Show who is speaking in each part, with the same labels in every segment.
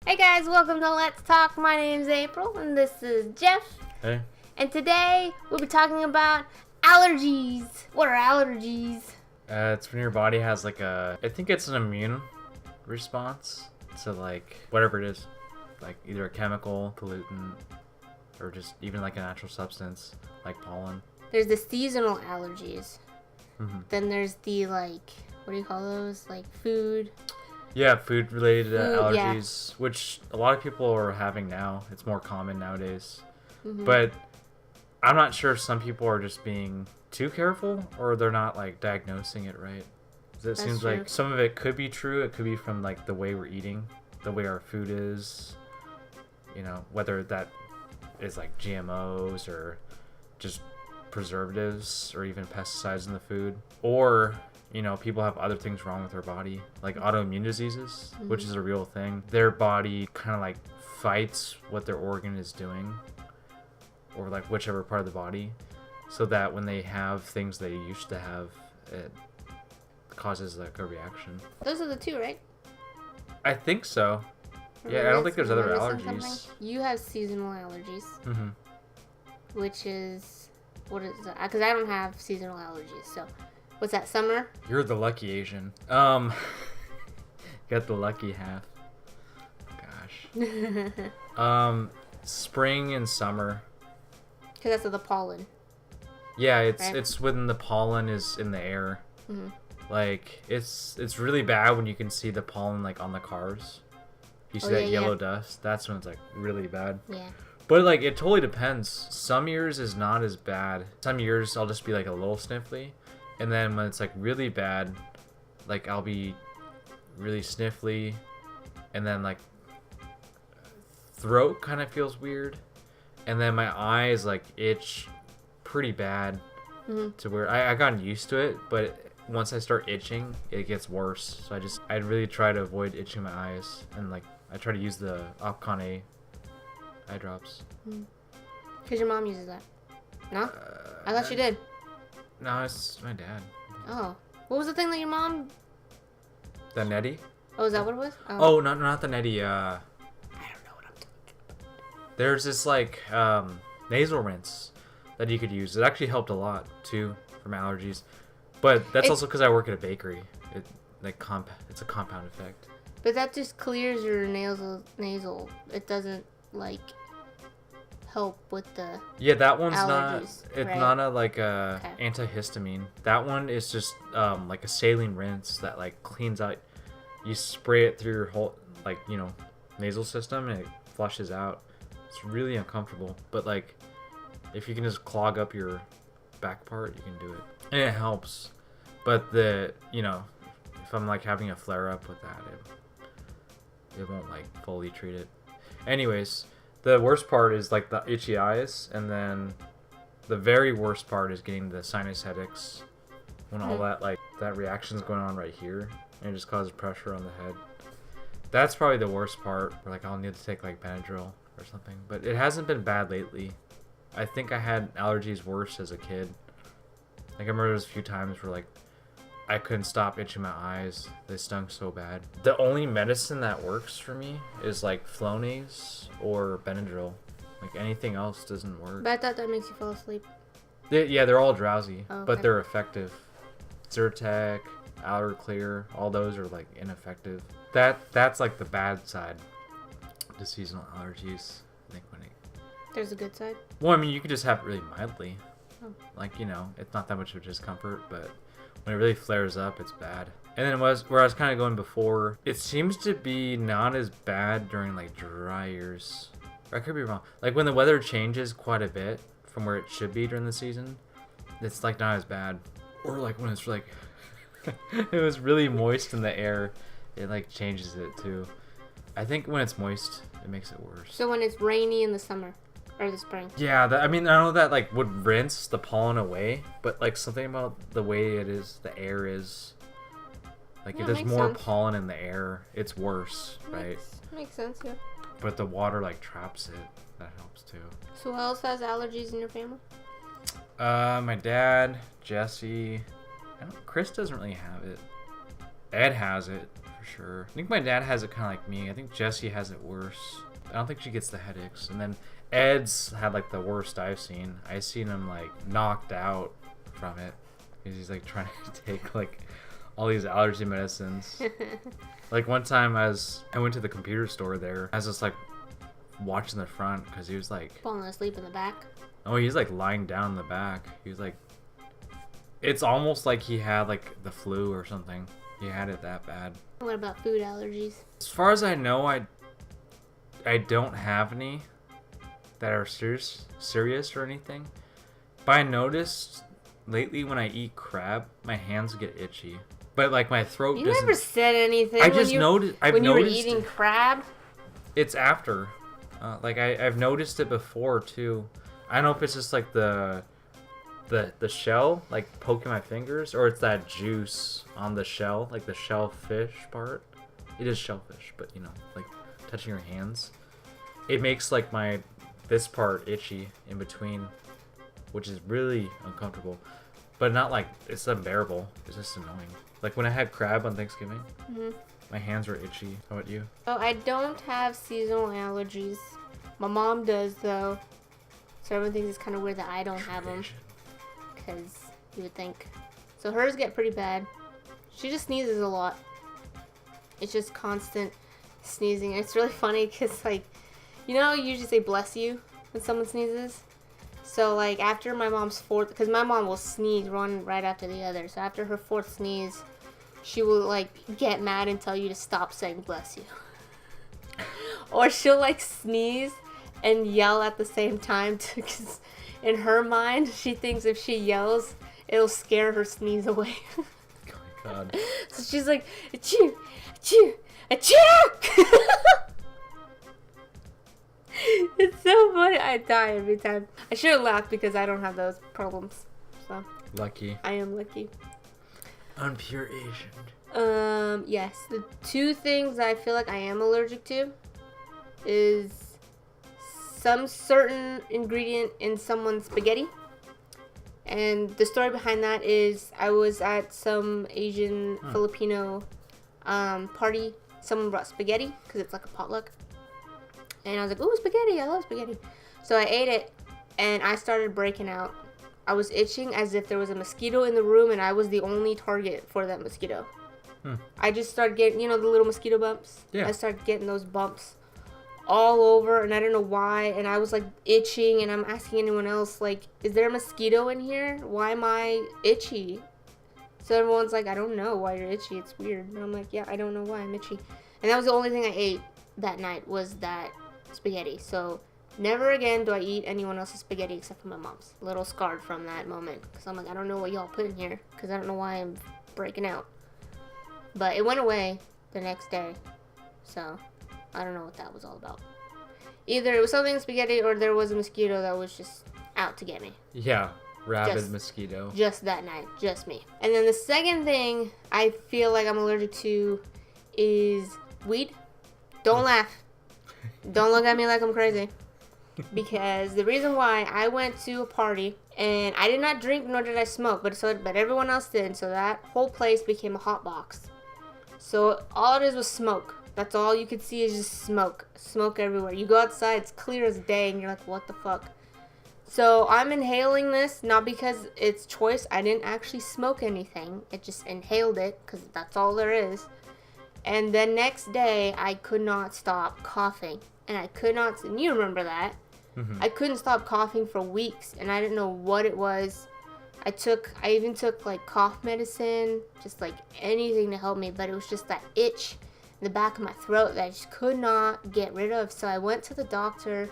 Speaker 1: Hey guys, welcome to Let's Talk. My name's April and this is Jeff.
Speaker 2: Hey.
Speaker 1: And today we'll be talking about allergies. What are allergies?
Speaker 2: It's when your body has I think it's an immune response to whatever it is. Like either a chemical, pollutant, or just even like a natural substance like pollen.
Speaker 1: There's the seasonal allergies.
Speaker 2: Mm-hmm.
Speaker 1: Then there's the what do you call those? Like food.
Speaker 2: Yeah, food-related allergies,
Speaker 1: yeah.
Speaker 2: which a lot of people are having now. It's more common nowadays.
Speaker 1: Mm-hmm.
Speaker 2: But I'm not sure if some people are just being too careful or they're not diagnosing it right. It seems
Speaker 1: true.
Speaker 2: like some of it could be true. It could be from the way we're eating, the way our food is, whether that is GMOs or just preservatives or even pesticides in the food, or people have other things wrong with their body, like autoimmune diseases,
Speaker 1: mm-hmm.
Speaker 2: which is a real thing. Their body kind of fights what their organ is doing, or whichever part of the body, so that when they have things they used to have, it causes a reaction.
Speaker 1: Those are the two, right?
Speaker 2: I think so. Yeah, I don't think there's other allergies.
Speaker 1: Something? You have seasonal allergies,
Speaker 2: Mm-hmm.
Speaker 1: which is, what is that? Because I don't have seasonal allergies, so what's that, summer?
Speaker 2: You're the lucky Asian. Got the lucky half. Gosh. Spring and summer.
Speaker 1: Because that's of the pollen.
Speaker 2: Yeah,
Speaker 1: right?
Speaker 2: it's when the pollen is in the air.
Speaker 1: Mm-hmm.
Speaker 2: It's really bad when you can see the pollen on the cars. You see that yellow dust. That's when it's really bad.
Speaker 1: Yeah.
Speaker 2: But it totally depends. Some years is not as bad. Some years I'll just be a little sniffly, and then when it's really bad, I'll be really sniffly, and then throat kind of feels weird, and then my eyes itch pretty bad,
Speaker 1: mm-hmm.
Speaker 2: to where I gotten used to it, but once I start itching, it gets worse. So I really try to avoid itching my eyes, and I try to use the Opcon A eye drops.
Speaker 1: Because your mom uses that. No? I thought she did.
Speaker 2: No, it's my dad.
Speaker 1: Oh. What was the thing that your mom...
Speaker 2: The Neti?
Speaker 1: Oh, is that what it was?
Speaker 2: Oh, not the Neti.
Speaker 1: I don't know what I'm talking about.
Speaker 2: There's this nasal rinse that you could use. It actually helped a lot too from allergies, but that's also because I work at a bakery. It's a compound effect.
Speaker 1: But that just clears your nasal. It doesn't help with the
Speaker 2: that one's
Speaker 1: allergies,
Speaker 2: not. It's
Speaker 1: right?
Speaker 2: not a antihistamine. That one is just a saline rinse that cleans out. You spray it through your whole nasal system and it flushes out. It's really uncomfortable, but if you can just clog up your back part, you can do it, and it helps. But if I'm having a flare up with that, it won't fully treat it. Anyways, the worst part is the itchy eyes, and then the very worst part is getting the sinus headaches when all that reaction's going on right here, and it just causes pressure on the head. That's probably the worst part, where I'll need to take Benadryl or something, but it hasn't been bad lately. I think I had allergies worse as a kid. I remember there was a few times where I couldn't stop itching my eyes. They stung so bad. The only medicine that works for me is Flonase or Benadryl. Anything else doesn't work.
Speaker 1: But I thought that makes you fall asleep.
Speaker 2: They're all drowsy,
Speaker 1: okay.
Speaker 2: but they're effective. Zyrtec, Allerclear, all those are ineffective. That's the bad side to seasonal allergies. I think
Speaker 1: There's a good side?
Speaker 2: well, I mean, you could just have it really mildly.
Speaker 1: Oh.
Speaker 2: It's not that much of a discomfort, but when it really flares up, it's bad. And then where I was kind of going before, it seems to be not as bad during dry years. I could be wrong. When the weather changes quite a bit from where it should be during the season, it's not as bad. Or when it's it was really moist in the air, it changes it too. I think when it's moist, it makes it worse.
Speaker 1: So when it's rainy in the summer or the spring?
Speaker 2: Yeah, I know that would rinse the pollen away, but something about the way it is, the air is if there's more
Speaker 1: sense.
Speaker 2: pollen in the air, it's worse, right?
Speaker 1: Makes sense, yeah.
Speaker 2: But the water traps it. That helps too.
Speaker 1: So who else has allergies in your family?
Speaker 2: My dad, Jesse. Chris doesn't really have it. Ed has it for sure. I think my dad has it kind of like me. I think Jessie has it worse. I don't think she gets the headaches. And then Ed's had like the worst I've seen. I seen him like knocked out from it because he's like trying to take like all these allergy medicines. Like one time I went to the computer store there. I was just like watching the front because he was like
Speaker 1: falling asleep in the back.
Speaker 2: Oh, he's like lying down in the back. He was like, it's almost like he had like the flu or something. He had it that bad.
Speaker 1: What about food allergies?
Speaker 2: As far as I know, I don't have any that are serious or anything. But I noticed lately when I eat crab, my hands get itchy. But like my throat
Speaker 1: You
Speaker 2: doesn't.
Speaker 1: never said anything.
Speaker 2: I just noticed.
Speaker 1: When you were eating crab.
Speaker 2: It's after. Like I've noticed it before too. I don't know if it's just like the shell, like poking my fingers, or it's that juice on the shell, like the shellfish part. It is shellfish, but you know, like touching your hands, it makes like this part itchy in between, which is really uncomfortable, but not like it's unbearable. It's just annoying. Like when I had crab on Thanksgiving, my hands were itchy. How about you?
Speaker 1: Oh, I don't have seasonal allergies. My mom does though, so everyone thinks it's kind of weird that I don't have them. Because you would think. So hers get pretty bad. She just sneezes a lot. It's just constant sneezing. It's really funny because, like, you know, you usually say bless you when someone sneezes. So, like, after my mom's fourth, because my mom will sneeze one right after the other. So after her fourth sneeze, she will, like, get mad and tell you to stop saying bless you. Or she'll, like, sneeze and yell at the same time because in her mind, she thinks if she yells, it'll scare her sneeze away.
Speaker 2: Oh my god.
Speaker 1: So she's like, achoo, achoo, achoo! It's so funny. I die every time. I should have laughed because I don't have those problems. So
Speaker 2: Lucky.
Speaker 1: I am lucky.
Speaker 2: I'm pure Asian.
Speaker 1: Yes. The two things I feel like I am allergic to is some certain ingredient in someone's spaghetti. And the story behind that is I was at some Asian Filipino party. Someone brought spaghetti because it's like a potluck. And I was like, ooh, spaghetti. I love spaghetti. So I ate it and I started breaking out. I was itching as if there was a mosquito in the room and I was the only target for that mosquito. I just started getting, you know, the little mosquito bumps?
Speaker 2: Yeah.
Speaker 1: I started getting those bumps all over and I don't know why, and I was like itching and I'm asking anyone else, like, is there a mosquito in here? Why am I itchy? So everyone's like, I don't know why you're itchy, it's weird. And I'm like, yeah, I don't know why I'm itchy. And that was the only thing I ate that night was that spaghetti. So never again do I eat anyone else's spaghetti except for my mom's. A little scarred from that moment because I'm like, I don't know what y'all put in here because I don't know why I'm breaking out. But it went away the next day, so I don't know what that was all about. Either it was something in spaghetti or there was a mosquito that was just out to get me.
Speaker 2: Yeah, rabid mosquito.
Speaker 1: Just that night, just me. And then the second thing I feel like I'm allergic to is weed. Don't laugh. Don't look at me like I'm crazy. Because the reason why I went to a party and I did not drink nor did I smoke, but everyone else did. So that whole place became a hot box. So all it is was smoke. That's all you could see is just smoke. Smoke everywhere. You go outside, it's clear as day, and you're like, what the fuck? So I'm inhaling this, not because it's choice. I didn't actually smoke anything. It just inhaled it, because that's all there is. And the next day, I could not stop coughing. And I could not, and you remember that. I couldn't stop coughing for weeks, and I didn't know what it was. I even took like cough medicine, just like anything to help me, but it was just that itch in the back of my throat that I just could not get rid of. So I went to the doctor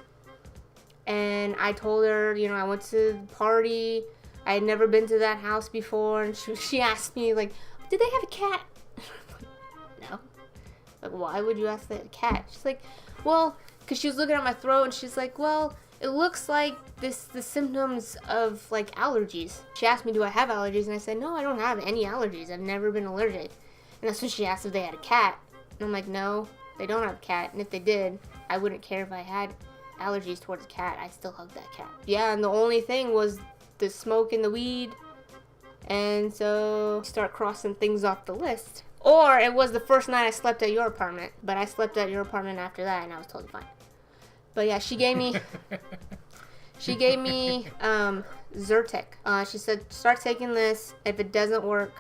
Speaker 1: and I told her, you know, I went to the party. I had never been to that house before, and she asked me, like, did they have a cat? No. Like, why would you ask that a cat? She's like, well, because she was looking at my throat and she's like, well, it looks like the symptoms of like allergies. She asked me, do I have allergies? And I said, no, I don't have any allergies. I've never been allergic. And that's when she asked if they had a cat. And I'm like, no, they don't have a cat. And if they did, I wouldn't care if I had allergies towards a cat. I still hug that cat. Yeah, and the only thing was the smoke and the weed. And so start crossing things off the list. Or it was the first night I slept at your apartment, but I slept at your apartment after that, and I was totally fine. But yeah, she gave me Zyrtec. She said, start taking this. If it doesn't work,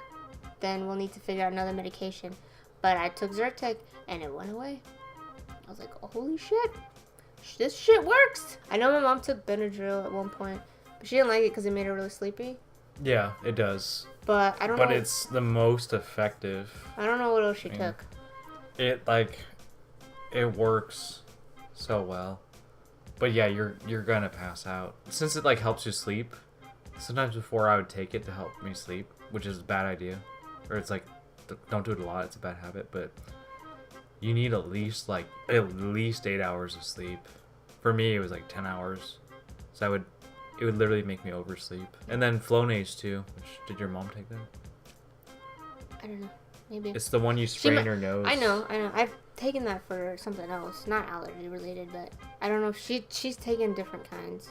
Speaker 1: then we'll need to figure out another medication. But I took Zyrtec, and it went away. I was like, oh, holy shit. This shit works. I know my mom took Benadryl at one point, but she didn't like it because it made her really sleepy.
Speaker 2: Yeah, it does.
Speaker 1: But I don't know.
Speaker 2: But it's the most effective.
Speaker 1: I don't know what else she took.
Speaker 2: It works so well. But yeah, you're gonna pass out. Since it helps you sleep, sometimes before I would take it to help me sleep, which is a bad idea. Or it's don't do it a lot, it's a bad habit, but you need at least 8 hours of sleep. For me it was 10 hours. So it would literally make me oversleep. And then Flonase too, which did your mom take that?
Speaker 1: I don't know. Maybe.
Speaker 2: It's the one you spray in your nose.
Speaker 1: I know. I've taken that for something else, not allergy related, but I don't know. She's taken different kinds.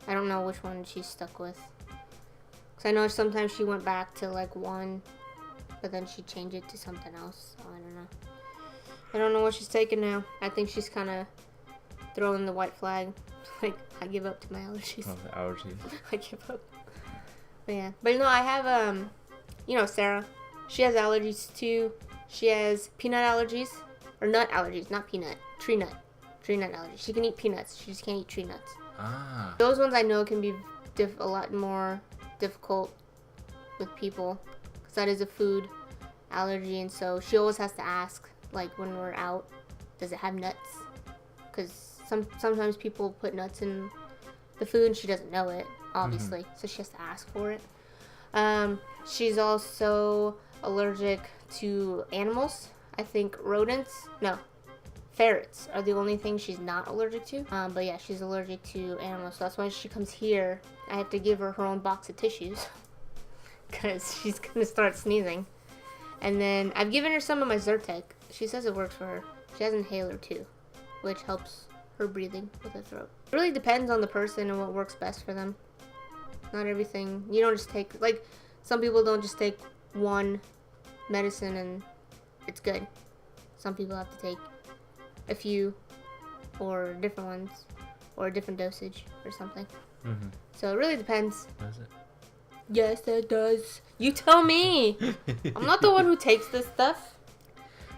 Speaker 1: I don't know which one she's stuck with. Cause I know sometimes she went back to one, but then she changed it to something else. So I don't know. I don't know what she's taking now. I think she's kind of throwing the white flag. I give up to my allergies.
Speaker 2: Oh, the allergies.
Speaker 1: I give up. But yeah. But I have Sarah. She has allergies too. She has peanut allergies. Or nut allergies, not peanut. Tree nut. Tree nut allergies. She can eat peanuts. She just can't eat tree nuts.
Speaker 2: Ah.
Speaker 1: Those ones I know can be a lot more difficult with people. Because that is a food allergy. And so she always has to ask, when we're out, does it have nuts? Because sometimes people put nuts in the food and she doesn't know it, obviously. Mm-hmm. So she has to ask for it. She's also allergic to animals. I think ferrets are the only thing she's not allergic to. But yeah, she's allergic to animals. So that's why she comes here, I have to give her own box of tissues. Because she's going to start sneezing. And then I've given her some of my Zyrtec. She says it works for her. She has an inhaler too, which helps her breathing with her throat. It really depends on the person and what works best for them. Not everything. You don't just take, some people don't just take one medicine and it's good. Some people have to take a few or different ones or a different dosage or something. Mm-hmm. So it really depends.
Speaker 2: Does it?
Speaker 1: Yes, it does. You tell me. I'm not the one who takes this stuff.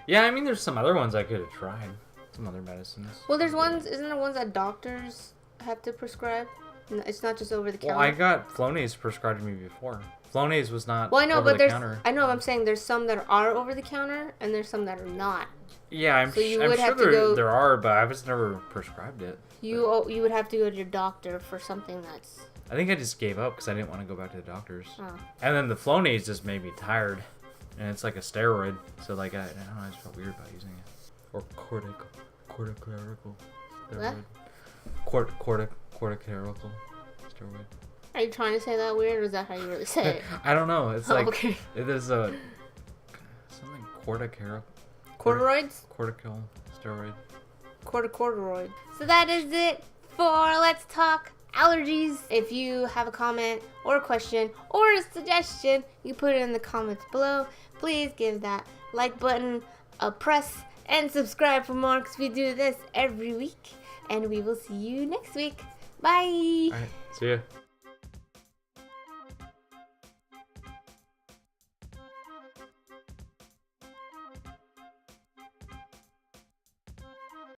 Speaker 2: Yeah, I mean, there's some other ones I could have tried. Some other medicines.
Speaker 1: Well, isn't there ones that doctors have to prescribe? It's not just over the counter.
Speaker 2: Well, I got Flonase prescribed to me before. Flonase was not
Speaker 1: over the counter.
Speaker 2: Well, I know, but
Speaker 1: I know, I'm saying there's some that are over the counter and there's some that are not.
Speaker 2: Yeah, I'm sure there are, but I was never prescribed it.
Speaker 1: You would have to go to your doctor for something that's...
Speaker 2: I think I just gave up because I didn't want to go back to the doctors.
Speaker 1: Oh.
Speaker 2: And then the Flonase just made me tired. And it's like a steroid, so I don't know, I just felt weird about using it. Or corticoteracal steroid. Corticoteracal steroid.
Speaker 1: Are you trying to say that weird, or is that how you really say it?
Speaker 2: I don't know. It's
Speaker 1: okay.
Speaker 2: There's something corticosteroid. Cortical steroid.
Speaker 1: Corticosteroid. So that is it for Let's Talk Allergies. If you have a comment or a question or a suggestion, you put it in the comments below. Please give that like button a press and subscribe for more, because we do this every week. And we will see you next week. Bye.
Speaker 2: All right. See ya.